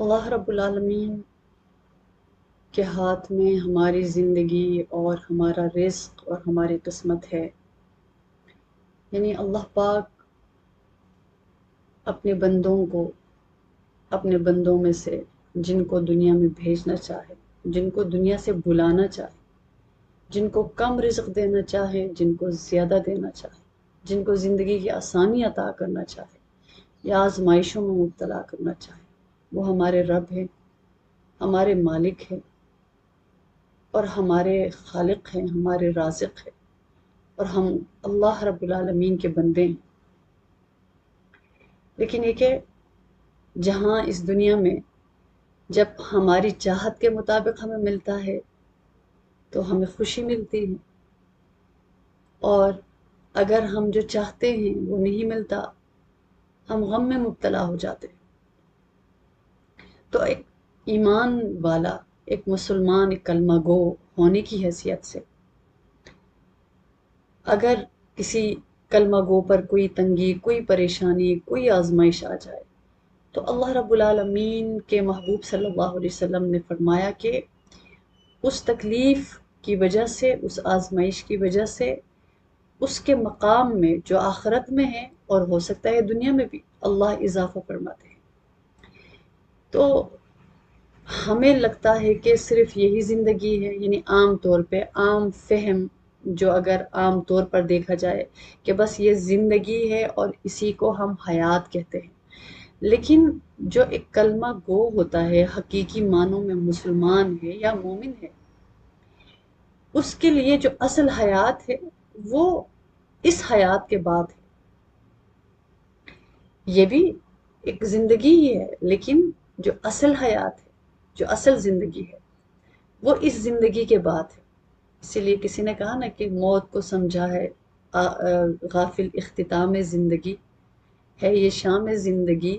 اللہ رب العالمین کے ہاتھ میں ہماری زندگی اور ہمارا رزق اور ہماری قسمت ہے۔ یعنی اللہ پاک اپنے بندوں میں سے جن کو دنیا میں بھیجنا چاہے، جن کو دنیا سے بلانا چاہے، جن کو کم رزق دینا چاہے، جن کو زیادہ دینا چاہے، جن کو زندگی کی آسانی عطا کرنا چاہے یا آزمائشوں میں مبتلا کرنا چاہے، وہ ہمارے رب ہیں، ہمارے مالک ہیں اور ہمارے خالق ہیں، ہمارے رازق ہیں، اور ہم اللہ رب العالمین کے بندے ہیں۔ لیکن یہ کہ جہاں اس دنیا میں جب ہماری چاہت کے مطابق ہمیں ملتا ہے تو ہمیں خوشی ملتی ہے، اور اگر ہم جو چاہتے ہیں وہ نہیں ملتا، ہم غم میں مبتلا ہو جاتے ہیں۔ تو ایک ایمان والا، ایک مسلمان، ایک کلمہ گو ہونے کی حیثیت سے اگر کسی کلمہ گو پر کوئی تنگی، کوئی پریشانی، کوئی آزمائش آ جائے تو اللہ رب العالمین کے محبوب صلی اللہ علیہ وسلم نے فرمایا کہ اس تکلیف کی وجہ سے، اس آزمائش کی وجہ سے اس کے مقام میں جو آخرت میں ہے اور ہو سکتا ہے دنیا میں بھی، اللہ اضافہ فرماتے ہیں۔ تو ہمیں لگتا ہے کہ صرف یہی زندگی ہے، یعنی عام طور پہ عام فہم جو اگر عام طور پر دیکھا جائے کہ بس یہ زندگی ہے اور اسی کو ہم حیات کہتے ہیں۔ لیکن جو ایک کلمہ گو ہوتا ہے، حقیقی معنوں میں مسلمان ہے یا مومن ہے، اس کے لیے جو اصل حیات ہے وہ اس حیات کے بعد ہے۔ یہ بھی ایک زندگی ہی ہے، لیکن جو اصل حیات ہے، جو اصل زندگی ہے، وہ اس زندگی کے بعد ہے۔ اسی لیے کسی نے کہا نا کہ موت کو سمجھا ہے غافل اختتام زندگی، ہے یہ شام زندگی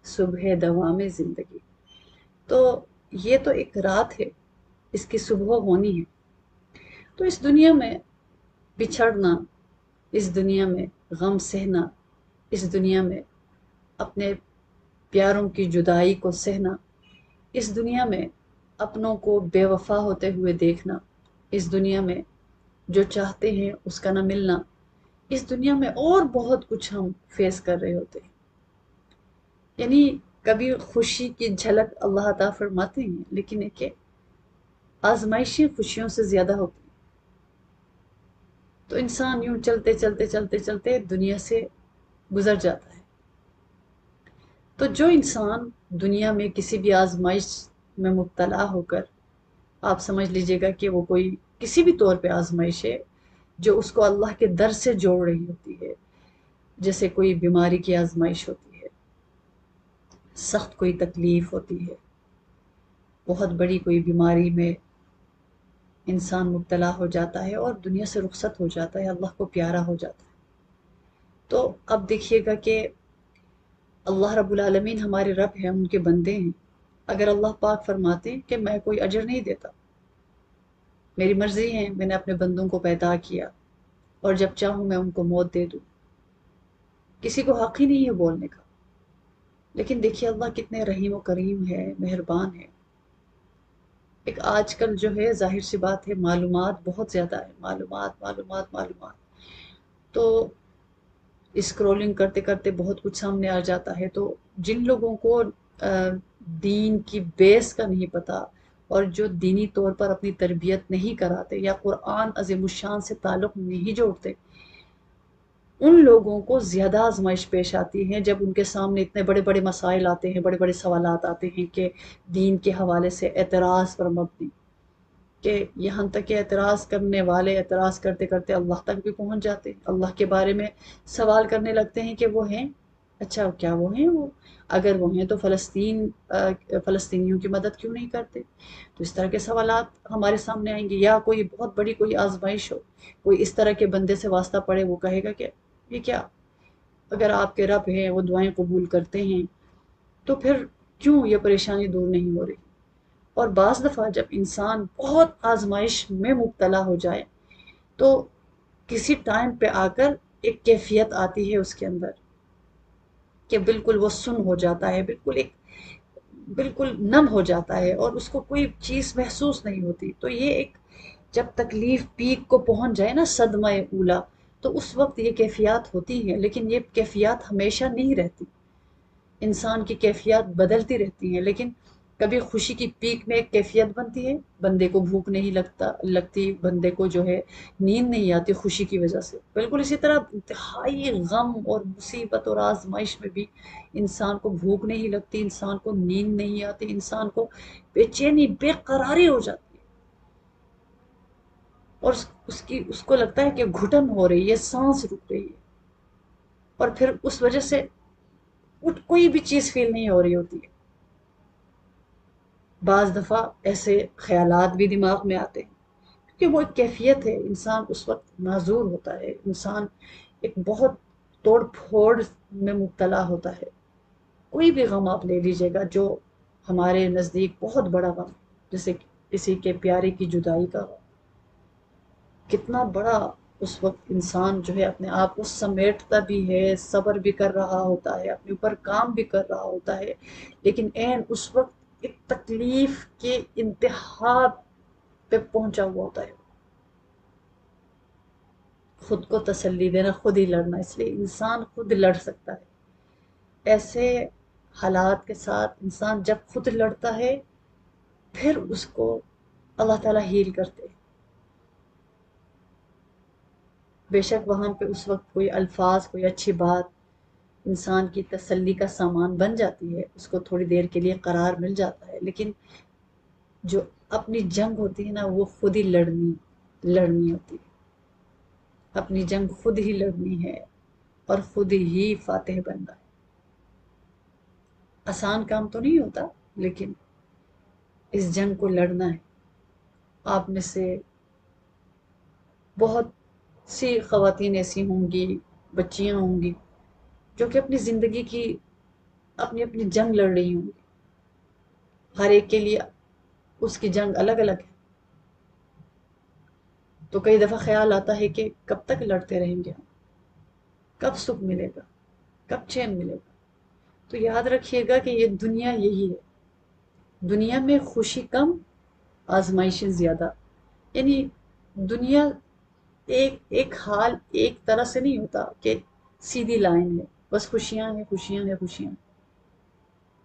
صبح دوام زندگی۔ تو یہ تو ایک رات ہے، اس کی صبح ہونی ہے۔ تو اس دنیا میں بچھڑنا، اس دنیا میں غم سہنا، اس دنیا میں اپنے پیاروں کی جدائی کو سہنا، اس دنیا میں اپنوں کو بے وفا ہوتے ہوئے دیکھنا، اس دنیا میں جو چاہتے ہیں اس کا نہ ملنا، اس دنیا میں اور بہت کچھ ہم فیس کر رہے ہوتے ہیں۔ یعنی کبھی خوشی کی جھلک اللہ عطا فرماتے ہیں، لیکن ایک آزمائشیں خوشیوں سے زیادہ ہوتی ہیں۔ تو انسان یوں چلتے چلتے چلتے چلتے دنیا سے گزر جاتا ہے۔ تو جو انسان دنیا میں کسی بھی آزمائش میں مبتلا ہو کر، آپ سمجھ لیجئے گا کہ وہ کوئی کسی بھی طور پہ آزمائش ہے جو اس کو اللہ کے در سے جوڑ رہی ہوتی ہے، جیسے کوئی بیماری کی آزمائش ہوتی ہے، سخت کوئی تکلیف ہوتی ہے، بہت بڑی کوئی بیماری میں انسان مبتلا ہو جاتا ہے اور دنیا سے رخصت ہو جاتا ہے، اللہ کو پیارا ہو جاتا ہے۔ تو اب دیکھیے گا کہ اللہ رب العالمین ہمارے رب ہیں، ان کے بندے ہیں۔ اگر اللہ پاک فرماتے ہیں کہ میں کوئی اجر نہیں دیتا، میری مرضی ہے، میں نے اپنے بندوں کو پیدا کیا اور جب چاہوں میں ان کو موت دے دوں، کسی کو حق ہی نہیں ہے بولنے کا۔ لیکن دیکھیے اللہ کتنے رحیم و کریم ہے، مہربان ہے۔ ایک آج کل جو ہے ظاہر سی بات ہے، معلومات بہت زیادہ ہے، معلومات معلومات معلومات۔ تو اسکرولنگ کرتے کرتے بہت کچھ سامنے آ جاتا ہے۔ تو جن لوگوں کو دین کی بیس کا نہیں پتا اور جو دینی طور پر اپنی تربیت نہیں کراتے یا قرآن عظیم الشان سے تعلق نہیں جوڑتے، ان لوگوں کو زیادہ آزمائش پیش آتی ہے جب ان کے سامنے اتنے بڑے بڑے مسائل آتے ہیں، بڑے بڑے سوالات آتے ہیں کہ دین کے حوالے سے اعتراض پر مبنی، کہ یہاں تک کہ اعتراض کرنے والے اعتراض کرتے کرتے اللہ تک بھی پہنچ جاتے ہیں، اللہ کے بارے میں سوال کرنے لگتے ہیں کہ وہ ہیں، اچھا کیا وہ ہیں؟ وہ اگر وہ ہیں تو فلسطینیوں کی مدد کیوں نہیں کرتے؟ تو اس طرح کے سوالات ہمارے سامنے آئیں گے، یا کوئی بہت بڑی کوئی آزمائش ہو، کوئی اس طرح کے بندے سے واسطہ پڑے، وہ کہے گا کہ یہ کیا، اگر آپ کے رب ہیں، وہ دعائیں قبول کرتے ہیں، تو پھر کیوں یہ پریشانی دور نہیں ہو رہی؟ اور بعض دفعہ جب انسان بہت آزمائش میں مبتلا ہو جائے تو کسی ٹائم پہ آ کر ایک کیفیت آتی ہے اس کے اندر کہ بالکل وہ سن ہو جاتا ہے، بالکل ایک بالکل نم ہو جاتا ہے اور اس کو کوئی چیز محسوس نہیں ہوتی. تو یہ ایک جب تکلیف پیک کو پہنچ جائے نا، صدمہ اولا، تو اس وقت یہ کیفیات ہوتی ہیں. لیکن یہ کیفیات ہمیشہ نہیں رہتی، انسان کی کیفیات بدلتی رہتی ہیں. لیکن کبھی خوشی کی پیک میں ایک کیفیت بنتی ہے، بندے کو بھوک نہیں لگتی، بندے کو جو ہے نیند نہیں آتی خوشی کی وجہ سے. بالکل اسی طرح انتہائی غم اور مصیبت اور آزمائش میں بھی انسان کو بھوک نہیں لگتی، انسان کو نیند نہیں آتی، انسان کو بے چینی بے قراری ہو جاتی ہے. اور اس کو لگتا ہے کہ گھٹن ہو رہی ہے، سانس رک رہی ہے. اور پھر اس وجہ سے کوئی بھی چیز فیل نہیں ہو رہی ہوتی ہے. بعض دفعہ ایسے خیالات بھی دماغ میں آتے ہیں کیونکہ وہ ایک کیفیت ہے. انسان اس وقت معذور ہوتا ہے، انسان ایک بہت توڑ پھوڑ میں مبتلا ہوتا ہے. کوئی بھی غم آپ لے لیجیے گا جو ہمارے نزدیک بہت بڑا غم، جیسے کسی کے پیارے کی جدائی کا غم، کتنا بڑا اس وقت انسان جو ہے اپنے آپ کو سمیٹتا بھی ہے، صبر بھی کر رہا ہوتا ہے، اپنے اوپر کام بھی کر رہا ہوتا ہے. لیکن اس وقت ایک تکلیف کے انتہا پہ پہنچا ہوا ہوتا ہے. خود کو تسلی دینا، خود ہی لڑنا، اس لیے انسان خود لڑ سکتا ہے. ایسے حالات کے ساتھ انسان جب خود لڑتا ہے پھر اس کو اللہ تعالیٰ ہیل کرتے ہیں. بے شک وہاں پہ اس وقت کوئی الفاظ، کوئی اچھی بات انسان کی تسلی کا سامان بن جاتی ہے، اس کو تھوڑی دیر کے لیے قرار مل جاتا ہے. لیکن جو اپنی جنگ ہوتی ہے نا، وہ خود ہی لڑنی ہوتی ہے. اپنی جنگ خود ہی لڑنی ہے اور خود ہی فاتح بننا ہے. آسان کام تو نہیں ہوتا، لیکن اس جنگ کو لڑنا ہے. آپ میں سے بہت سی خواتین ایسی ہوں گی، بچیاں ہوں گی جو کہ اپنی زندگی کی اپنی اپنی جنگ لڑ رہی ہوں گی. ہر ایک کے لیے اس کی جنگ الگ الگ ہے. تو کئی دفعہ خیال آتا ہے کہ کب تک لڑتے رہیں گے ہم، کب سکھ ملے گا، کب چین ملے گا. تو یاد رکھیے گا کہ یہ دنیا یہی ہے، دنیا میں خوشی کم، آزمائشیں زیادہ. یعنی دنیا ایک حال ایک طرح سے نہیں ہوتا کہ سیدھی لائن ہے بس خوشیاں ہیں خوشیاں ہیں خوشیاں ہیں.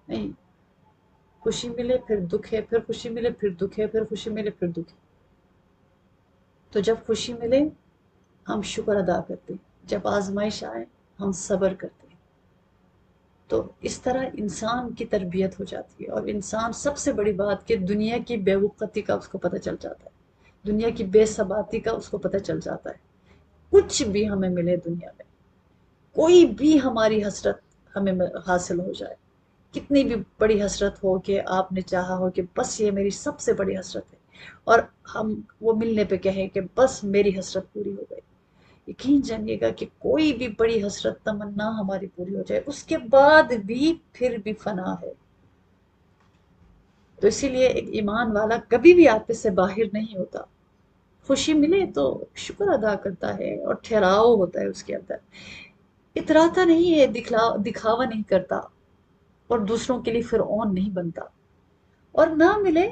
نہیں، خوشی ملے پھر دکھ ہے، پھر خوشی ملے پھر دکھ ہے، پھر خوشی ملے پھر دکھ ہے. تو جب خوشی ملے ہم شکر ادا کرتے ہیں، جب آزمائش آئے ہم صبر کرتے ہیں. تو اس طرح انسان کی تربیت ہو جاتی ہے. اور انسان سب سے بڑی بات کہ دنیا کی بے وقتی کا اس کو پتہ چل جاتا ہے، دنیا کی بے ثباتی کا اس کو پتہ چل جاتا ہے. کچھ بھی ہمیں ملے دنیا میں، کوئی بھی ہماری حسرت ہمیں حاصل ہو جائے، کتنی بھی بڑی حسرت ہو کہ آپ نے چاہا ہو کہ بس یہ میری سب سے بڑی حسرت ہے، اور ہم وہ ملنے پہ کہیں کہ بس میری حسرت پوری ہو گئی، یقین جانیے گا کہ کوئی بھی بڑی حسرت تمنا ہماری پوری ہو جائے اس کے بعد بھی پھر بھی فنا ہے. تو اسی لیے ایک ایمان والا کبھی بھی آپے سے باہر نہیں ہوتا. خوشی ملے تو شکر ادا کرتا ہے اور ٹھہراؤ ہوتا ہے اس کے اندر، اتراتا نہیں ہے، دکھاوا نہیں کرتا اور دوسروں کے لیے فرعون نہیں بنتا. اور نہ ملے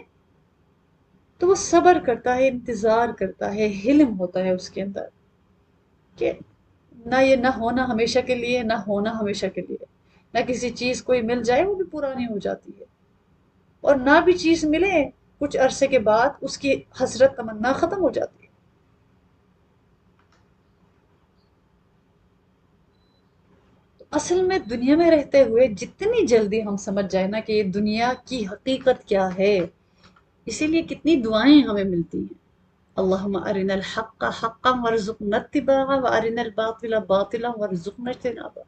تو وہ صبر کرتا ہے، انتظار کرتا ہے، حلم ہوتا ہے اس کے اندر کہ نہ یہ نہ ہونا ہمیشہ کے لیے، نہ ہونا ہمیشہ کے لیے. نہ کسی چیز کوئی مل جائے وہ بھی پرانی ہو جاتی ہے، اور نہ بھی چیز ملے کچھ عرصے کے بعد اس کی حسرت تمنا ختم ہو جاتی ہے. اصل میں دنیا میں رہتے ہوئے جتنی جلدی ہم سمجھ جائیں نا کہ یہ دنیا کی حقیقت کیا ہے، اسی لیے کتنی دعائیں ہمیں ملتی ہیں. اللہم ارنا الحق حقا وارزقنا اتباعہ وارنا الباطل باطلا وارزقنا اجتنابہ.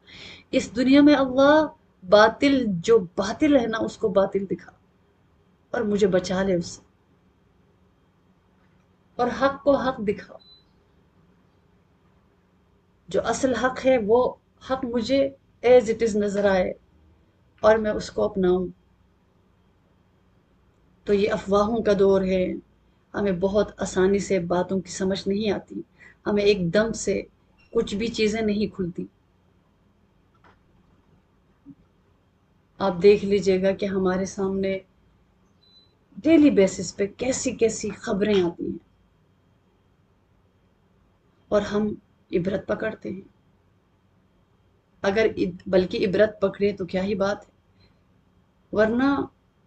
اس دنیا میں اللہ باطل جو باطل ہے نا اس کو باطل دکھا اور مجھے بچا لے اس سے، اور حق کو حق دکھا. جو اصل حق ہے وہ حق مجھے ایز اٹ از نظر آئے اور میں اس کو اپناؤں. تو یہ افواہوں کا دور ہے، ہمیں بہت آسانی سے باتوں کی سمجھ نہیں آتی، ہمیں ایک دم سے کچھ بھی چیزیں نہیں کھلتی. آپ دیکھ لیجئے گا کہ ہمارے سامنے ڈیلی بیسس پہ کیسی کیسی خبریں آتی ہیں اور ہم عبرت پکڑتے ہیں. اگر بلکہ عبرت پکڑے تو کیا ہی بات ہے، ورنہ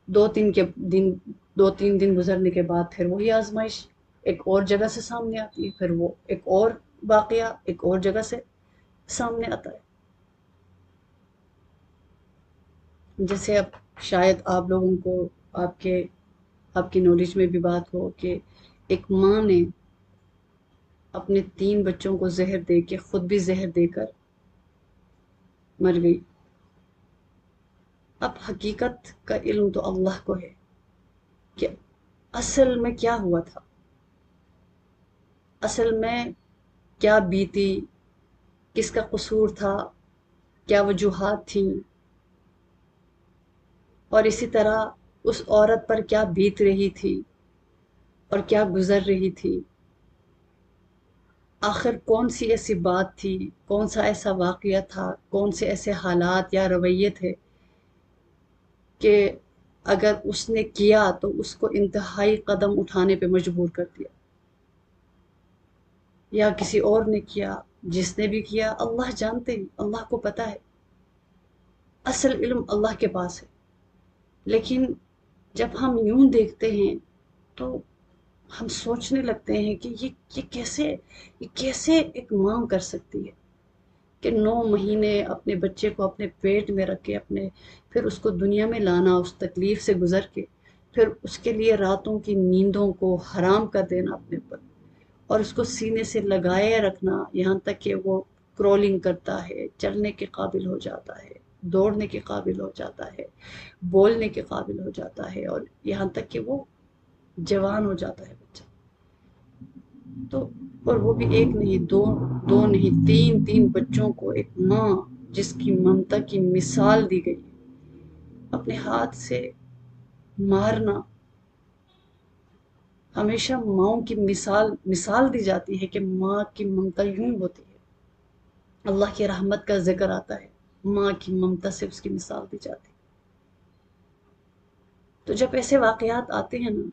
دو تین کے دن 2-3 دن گزرنے کے بعد پھر وہی آزمائش ایک اور جگہ سے سامنے آتی ہے، پھر وہ ایک اور واقعہ ایک اور جگہ سے سامنے آتا ہے. جیسے اب شاید آپ لوگوں کو آپ کی نالج میں بھی بات ہو کہ ایک ماں نے اپنے 3 بچوں کو زہر دے کے خود بھی زہر دے کر مر گئی. اب حقیقت کا علم تو اللہ کو ہے کہ اصل میں کیا ہوا تھا، اصل میں کیا بیتی، کس کا قصور تھا، کیا وجوہات تھیں، اور اسی طرح اس عورت پر کیا بیت رہی تھی اور کیا گزر رہی تھی. آخر کون سی ایسی بات تھی، کون سا ایسا واقعہ تھا، کون سے ایسے حالات یا رویے تھے کہ اگر اس نے کیا تو اس کو انتہائی قدم اٹھانے پہ مجبور کر دیا، یا کسی اور نے کیا، جس نے بھی کیا اللہ جانتے ہیں، اللہ کو پتہ ہے، اصل علم اللہ کے پاس ہے. لیکن جب ہم یوں دیکھتے ہیں تو ہم سوچنے لگتے ہیں کہ یہ کیسے ایک ماں کر سکتی ہے کہ 9 مہینے اپنے بچے کو اپنے پیٹ میں رکھ کے پھر اس کو دنیا میں لانا، اس تکلیف سے گزر کے پھر اس کے لیے راتوں کی نیندوں کو حرام کر دینا اپنے پر، اور اس کو سینے سے لگائے رکھنا یہاں تک کہ وہ کرولنگ کرتا ہے، چلنے کے قابل ہو جاتا ہے، دوڑنے کے قابل ہو جاتا ہے، بولنے کے قابل ہو جاتا ہے، اور یہاں تک کہ وہ جوان ہو جاتا ہے بچہ. تو اور وہ بھی ایک نہیں، دو نہیں، 3 بچوں کو ایک ماں جس کی ممتا کی مثال دی گئی اپنے ہاتھ سے مارنا. ہمیشہ ماؤں کی مثال دی جاتی ہے کہ ماں کی ممتا یوں ہوتی ہے. اللہ کی رحمت کا ذکر آتا ہے، ماں کی ممتا سے اس کی مثال دی جاتی ہے. تو جب ایسے واقعات آتے ہیں نا،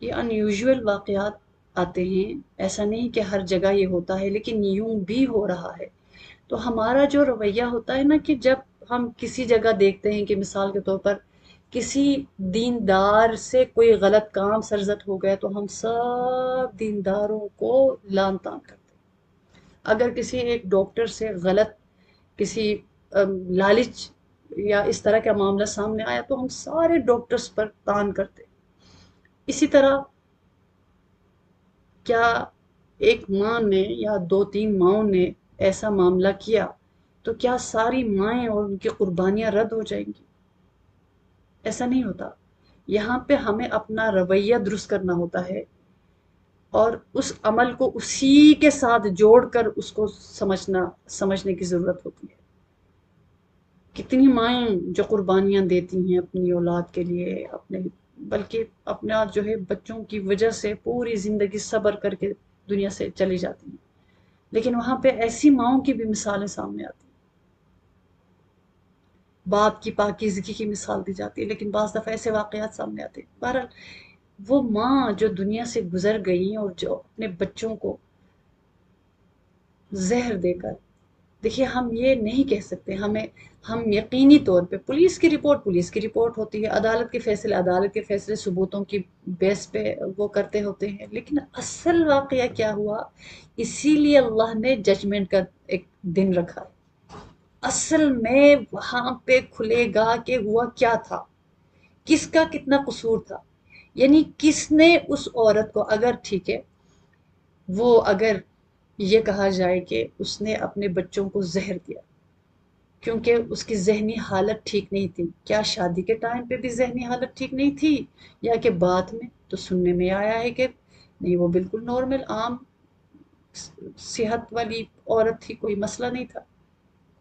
یہ ان یوزول واقعات آتے ہیں، ایسا نہیں کہ ہر جگہ یہ ہوتا ہے لیکن یوں بھی ہو رہا ہے، تو ہمارا جو رویہ ہوتا ہے نا کہ جب ہم کسی جگہ دیکھتے ہیں کہ مثال کے طور پر کسی دیندار سے کوئی غلط کام سرزد ہو گیا تو ہم سب دینداروں کو لعن طعن کرتے ہیں. اگر کسی ایک ڈاکٹر سے غلط کسی لالچ یا اس طرح کا معاملہ سامنے آیا تو ہم سارے ڈاکٹرز پر طعن کرتے ہیں. اسی طرح کیا ایک ماں نے یا 2-3 ماؤں نے ایسا معاملہ کیا تو کیا ساری مائیں اور ان کی قربانیاں رد ہو جائیں گی؟ ایسا نہیں ہوتا. یہاں پہ ہمیں اپنا رویہ درست کرنا ہوتا ہے اور اس عمل کو اسی کے ساتھ جوڑ کر اس کو سمجھنے کی ضرورت ہوتی ہے. کتنی مائیں جو قربانیاں دیتی ہیں اپنی اولاد کے لیے، بلکہ اپنا جو ہے بچوں کی وجہ سے پوری زندگی صبر کر کے دنیا سے چلی جاتی ہیں، لیکن وہاں پہ ایسی ماؤں کی بھی مثالیں سامنے آتی ہیں. باپ کی پاکیزگی کی مثال دی جاتی ہے، لیکن بعض دفعہ ایسے واقعات سامنے آتے ہیں. بہرحال وہ ماں جو دنیا سے گزر گئی اور جو اپنے بچوں کو زہر دے کر، دیکھیے ہم یہ نہیں کہہ سکتے، ہم یقینی طور پہ پولیس کی رپورٹ ہوتی ہے، عدالت کے فیصلے ثبوتوں کی بیس پہ وہ کرتے ہوتے ہیں، لیکن اصل واقعہ کیا ہوا، اسی لیے اللہ نے ججمنٹ کا ایک دن رکھا ہے. اصل میں وہاں پہ کھلے گا کہ ہوا کیا تھا، کس کا کتنا قصور تھا. یعنی کس نے اس عورت کو، اگر ٹھیک ہے اگر یہ کہا جائے کہ اس نے اپنے بچوں کو زہر دیا کیونکہ اس کی ذہنی حالت ٹھیک نہیں تھی، کیا شادی کے ٹائم پہ بھی ذہنی حالت ٹھیک نہیں تھی یا کہ بعد میں؟ تو سننے میں آیا ہے کہ نہیں، وہ بالکل نارمل عام صحت والی عورت تھی، کوئی مسئلہ نہیں تھا،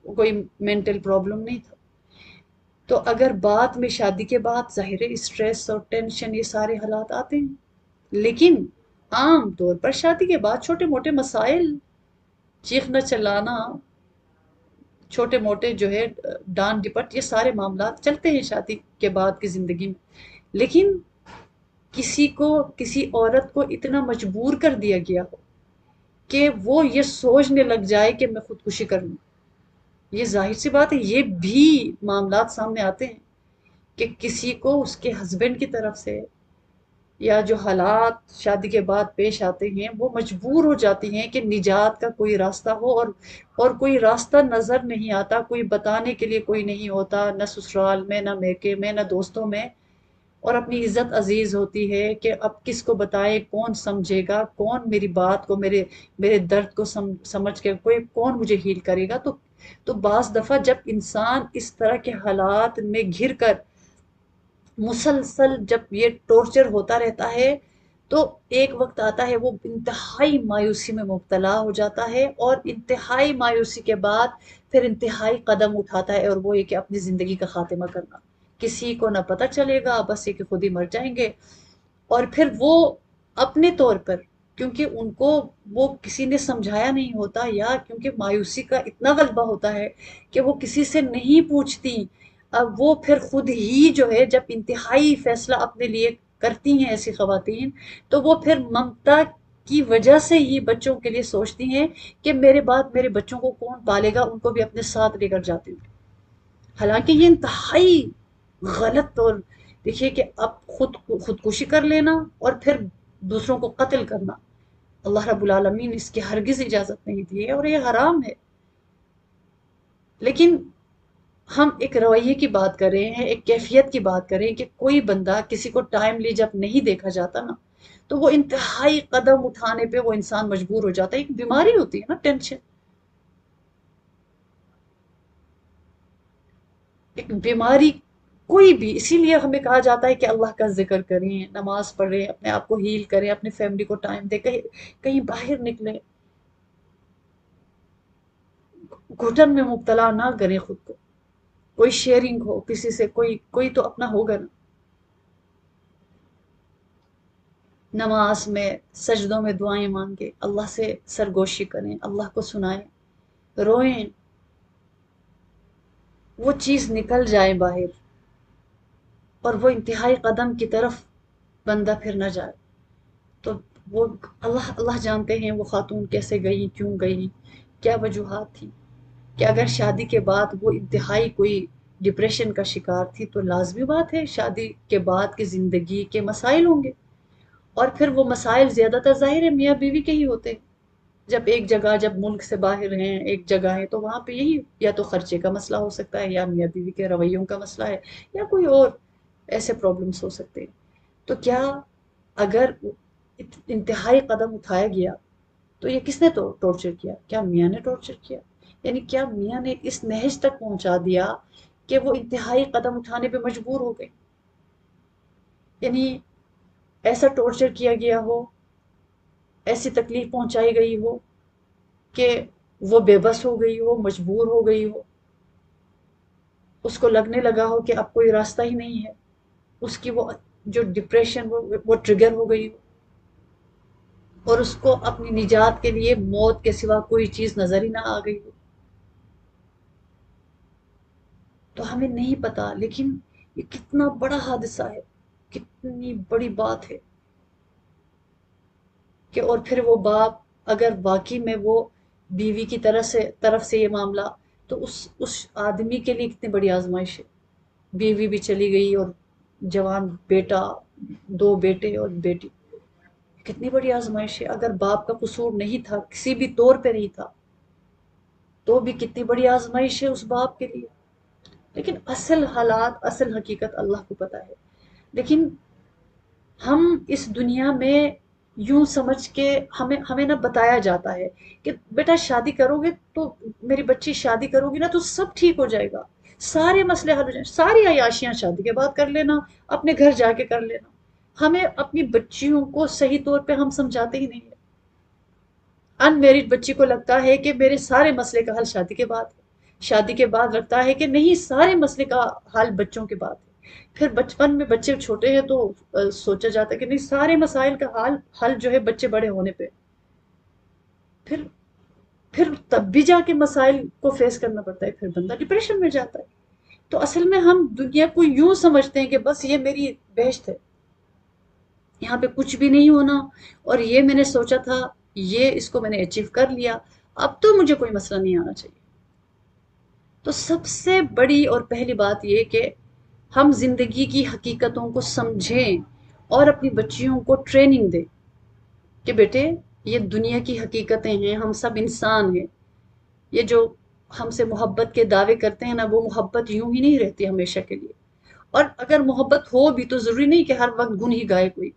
کوئی مینٹل پرابلم نہیں تھا. تو اگر بعد میں شادی کے بعد ظاہر اسٹریس اور ٹینشن یہ سارے حالات آتے ہیں، لیکن عام طور پر شادی کے بعد چھوٹے موٹے مسائل، چیخنا چلانا، چھوٹے موٹے جو ہے ڈان ڈپٹ، یہ سارے معاملات چلتے ہیں شادی کے بعد کی زندگی میں. لیکن کسی کو، کسی عورت کو اتنا مجبور کر دیا گیا ہو کہ وہ یہ سوچنے لگ جائے کہ میں خودکشی کر لوں. یہ ظاہر سی بات ہے، یہ بھی معاملات سامنے آتے ہیں کہ کسی کو اس کے ہسبینڈ کی طرف سے، یا جو حالات شادی کے بعد پیش آتے ہیں، وہ مجبور ہو جاتی ہیں کہ نجات کا کوئی راستہ ہو، اور کوئی راستہ نظر نہیں آتا، کوئی بتانے کے لیے کوئی نہیں ہوتا، نہ سسرال میں، نہ میکے میں، نہ دوستوں میں. اور اپنی عزت عزیز ہوتی ہے کہ اب کس کو بتائے، کون سمجھے گا، کون میری بات کو، میرے درد کو سمجھ کے کوئی کون مجھے ہیل کرے گا. تو بعض دفعہ جب انسان اس طرح کے حالات میں گھر کر مسلسل جب یہ ٹورچر ہوتا رہتا ہے، تو ایک وقت آتا ہے وہ انتہائی مایوسی میں مبتلا ہو جاتا ہے، اور انتہائی مایوسی کے بعد پھر انتہائی قدم اٹھاتا ہے، اور وہ یہ کہ اپنی زندگی کا خاتمہ کرنا. کسی کو نہ پتہ چلے گا، بس یہ کہ خود ہی مر جائیں گے. اور پھر وہ اپنے طور پر، کیونکہ ان کو وہ کسی نے سمجھایا نہیں ہوتا، یا کیونکہ مایوسی کا اتنا غلبہ ہوتا ہے کہ وہ کسی سے نہیں پوچھتی، اب وہ پھر خود ہی جو ہے جب انتہائی فیصلہ اپنے لیے کرتی ہیں ایسی خواتین، تو وہ پھر ممتا کی وجہ سے ہی بچوں کے لیے سوچتی ہیں کہ میرے بعد میرے بچوں کو کون پالے گا، ان کو بھی اپنے ساتھ لے کر جاتی ہوں. حالانکہ یہ انتہائی غلط. اور دیکھیے کہ اب خودکشی کر لینا اور پھر دوسروں کو قتل کرنا، اللہ رب العالمین اس کی ہرگز اجازت نہیں دی ہے، اور یہ حرام ہے. لیکن ہم ایک رویے کی بات کر رہے ہیں، ایک کیفیت کی بات کریں کہ کوئی بندہ کسی کو ٹائملی جب نہیں دیکھا جاتا نا، تو وہ انتہائی قدم اٹھانے پہ وہ انسان مجبور ہو جاتا ہے. ایک بیماری ہوتی ہے نا، ٹینشن، ایک بیماری کوئی بھی. اسی لیے ہمیں کہا جاتا ہے کہ اللہ کا ذکر کریں، نماز پڑھیں، اپنے آپ کو ہیل کریں، اپنے فیملی کو ٹائم دیں، کہیں کہیں باہر نکلیں، گھٹن میں مبتلا نہ کریں خود کو. کوئی شیئرنگ ہو کسی سے، کوئی تو اپنا ہوگا نا. نماز میں سجدوں میں دعائیں مانگے، اللہ سے سرگوشی کریں، اللہ کو سنائیں، روئیں، وہ چیز نکل جائے باہر، اور وہ انتہائی قدم کی طرف بندہ پھر نہ جائے. تو وہ اللہ اللہ جانتے ہیں وہ خاتون کیسے گئی، کیوں گئی، کیا وجوہات تھی. کہ اگر شادی کے بعد وہ انتہائی کوئی ڈپریشن کا شکار تھی، تو لازمی بات ہے شادی کے بعد کی زندگی کے مسائل ہوں گے. اور پھر وہ مسائل زیادہ تر ظاہر ہے میاں بیوی کے ہی ہوتے ہیں. جب ایک جگہ، جب ملک سے باہر ہیں، ایک جگہ ہے، تو وہاں پہ یہی یا تو خرچے کا مسئلہ ہو سکتا ہے، یا میاں بیوی کے رویوں کا مسئلہ ہے، یا کوئی اور ایسے پرابلمس ہو سکتے ہیں. تو کیا اگر انتہائی قدم اٹھایا گیا، تو یہ کس نے ٹارچر کیا؟ کیا میاں نے ٹارچر کیا؟ یعنی کیا میاں نے اس نہج تک پہنچا دیا کہ وہ انتہائی قدم اٹھانے پہ مجبور ہو گئی؟ یعنی ایسا ٹارچر کیا گیا ہو، ایسی تکلیف پہنچائی گئی ہو کہ وہ بے بس ہو گئی ہو، مجبور ہو گئی ہو، اس کو لگنے لگا ہو کہ اب کوئی راستہ ہی نہیں ہے، اس کی وہ جو ڈپریشن وہ ٹریگر ہو گئی ہو، اور اس کو اپنی نجات کے لیے موت کے سوا کوئی چیز نظر ہی نہ آ گئی ہو. تو ہمیں نہیں پتا، لیکن یہ کتنا بڑا حادثہ ہے، کتنی بڑی بات ہے کہ اور پھر وہ باپ اگر واقعی میں وہ بیوی کی طرف سے یہ معاملہ، تو اس آدمی کے لیے کتنی بڑی آزمائش ہے. بیوی بھی چلی گئی، اور جوان بیٹا، دو بیٹے اور بیٹی، کتنی بڑی آزمائش ہے. اگر باپ کا قصور نہیں تھا، کسی بھی طور پہ نہیں تھا، تو بھی کتنی بڑی آزمائش ہے اس باپ کے لیے. لیکن اصل حالات، اصل حقیقت اللہ کو پتا ہے. لیکن ہم اس دنیا میں یوں سمجھ کے ہمیں نہ بتایا جاتا ہے کہ بیٹا شادی کرو گے تو، میری بچی شادی کرو گی نا تو سب ٹھیک ہو جائے گا، سارے مسئلے حل ہو جائیں، ساری عیاشیاں شادی کے بعد کر لینا، اپنے گھر جا کے کر لینا. ہمیں اپنی بچیوں کو صحیح طور پہ ہم سمجھاتے ہی نہیں ہیں. ان میرڈ بچی کو لگتا ہے کہ میرے سارے مسئلے کا حل شادی کے بعد ہے، شادی کے بعد لگتا ہے کہ نہیں، سارے مسئلے کا حل بچوں کے بعد ہے. پھر بچپن میں بچے چھوٹے ہیں تو سوچا جاتا ہے کہ نہیں، سارے مسائل کا حل جو ہے بچے بڑے ہونے پہ. پھر پھر تب بھی جا کے مسائل کو فیس کرنا پڑتا ہے، پھر بندہ ڈپریشن میں جاتا ہے۔ تو اصل میں ہم دنیا کو یوں سمجھتے ہیں کہ بس یہ میری بہشت ہے، یہاں پہ کچھ بھی نہیں ہونا، اور یہ میں نے سوچا تھا، یہ اس کو میں نے اچیو کر لیا، اب تو مجھے کوئی مسئلہ نہیں آنا چاہیے۔ تو سب سے بڑی اور پہلی بات یہ کہ ہم زندگی کی حقیقتوں کو سمجھیں اور اپنی بچیوں کو ٹریننگ دیں کہ بیٹے یہ دنیا کی حقیقتیں ہیں، ہم سب انسان ہیں، یہ جو ہم سے محبت کے دعوے کرتے ہیں نا، وہ محبت یوں ہی نہیں رہتی ہمیشہ کے لیے۔ اور اگر محبت ہو بھی تو ضروری نہیں کہ ہر وقت گن ہی گائے کوئی،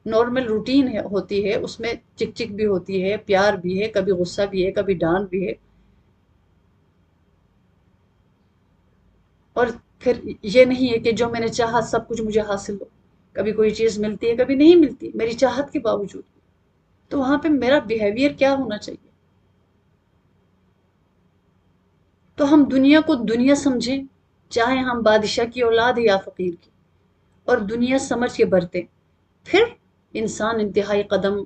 نارمل روٹین ہوتی ہے، اس میں چک چک بھی ہوتی ہے، پیار بھی ہے، کبھی غصہ بھی ہے، کبھی ڈانٹ بھی ہے۔ اور پھر یہ نہیں ہے کہ جو میں نے چاہا سب کچھ مجھے حاصل ہو، کبھی کوئی چیز ملتی ہے کبھی نہیں ملتی میری چاہت کے باوجود۔ تو وہاں پہ میرا بیہیویئر کیا ہونا چاہیے؟ تو ہم دنیا کو دنیا سمجھیں، چاہے ہم بادشاہ کی اولاد ہیں یا فقیر کی، اور دنیا سمجھ کے برتیں، پھر انسان انتہائی قدم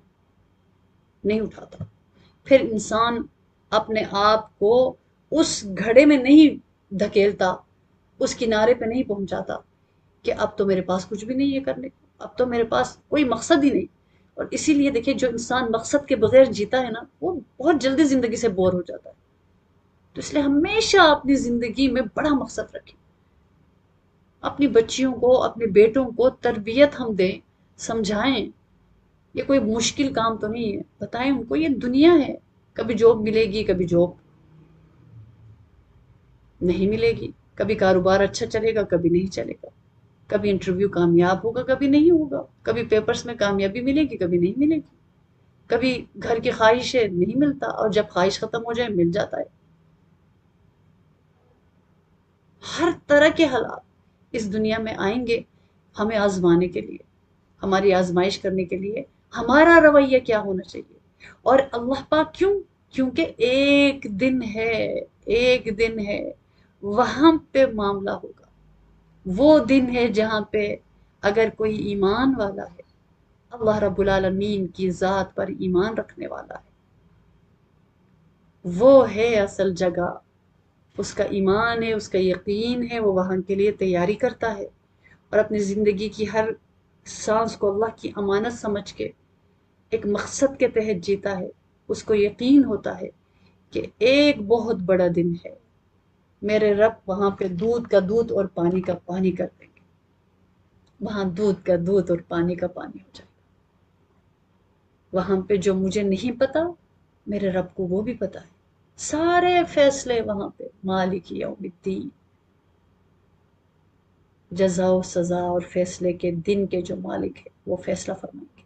نہیں اٹھاتا، پھر انسان اپنے آپ کو اس گھڑے میں نہیں دھکیلتا، اس کنارے پہ نہیں پہنچاتا کہ اب تو میرے پاس کچھ بھی نہیں ہے کرنے کو، اب تو میرے پاس کوئی مقصد ہی نہیں۔ اور اسی لیے دیکھیں جو انسان مقصد کے بغیر جیتا ہے نا، وہ بہت جلدی زندگی سے بور ہو جاتا ہے۔ تو اس لیے ہمیشہ اپنی زندگی میں بڑا مقصد رکھیں، اپنی بچیوں کو اپنے بیٹوں کو تربیت ہم دیں، سمجھائیں، یہ کوئی مشکل کام تو نہیں ہے، بتائیں ان کو یہ دنیا ہے، کبھی جاب ملے گی کبھی جاب نہیں ملے گی، کبھی کاروبار اچھا چلے گا کبھی نہیں چلے گا، کبھی انٹرویو کامیاب ہوگا کبھی نہیں ہوگا، کبھی پیپرز میں کامیابی ملے گی کبھی نہیں ملے گی، کبھی گھر کی خواہش ہے نہیں ملتا، اور جب خواہش ختم ہو جائے مل جاتا ہے۔ ہر طرح کے حالات اس دنیا میں آئیں گے ہمیں آزمانے کے لیے، ہماری آزمائش کرنے کے لیے ہمارا رویہ کیا ہونا چاہیے۔ اور اللہ پاک کیوں؟ کیونکہ ایک دن ہے، ایک دن ہے وہاں پہ معاملہ ہوگا، وہ دن ہے جہاں پہ اگر کوئی ایمان والا ہے، اللہ رب العالمین کی ذات پر ایمان رکھنے والا ہے، وہ ہے اصل جگہ، اس کا ایمان ہے، اس کا یقین ہے، وہ وہاں کے لیے تیاری کرتا ہے، اور اپنی زندگی کی ہر سانس کو اللہ کی امانت سمجھ کے ایک مقصد کے تحت جیتا ہے۔ اس کو یقین ہوتا ہے کہ ایک بہت بڑا دن ہے، میرے رب وہاں پہ دودھ کا دودھ اور پانی کا پانی کر دیں گے، وہاں دودھ کا دودھ اور پانی کا پانی ہو جائے گا، وہاں پہ جو مجھے نہیں پتا میرے رب کو وہ بھی پتا ہے، سارے فیصلے وہاں پہ مالک یوم الدین، جزا و سزا اور فیصلے کے دن کے جو مالک ہے وہ فیصلہ فرمائیں گے۔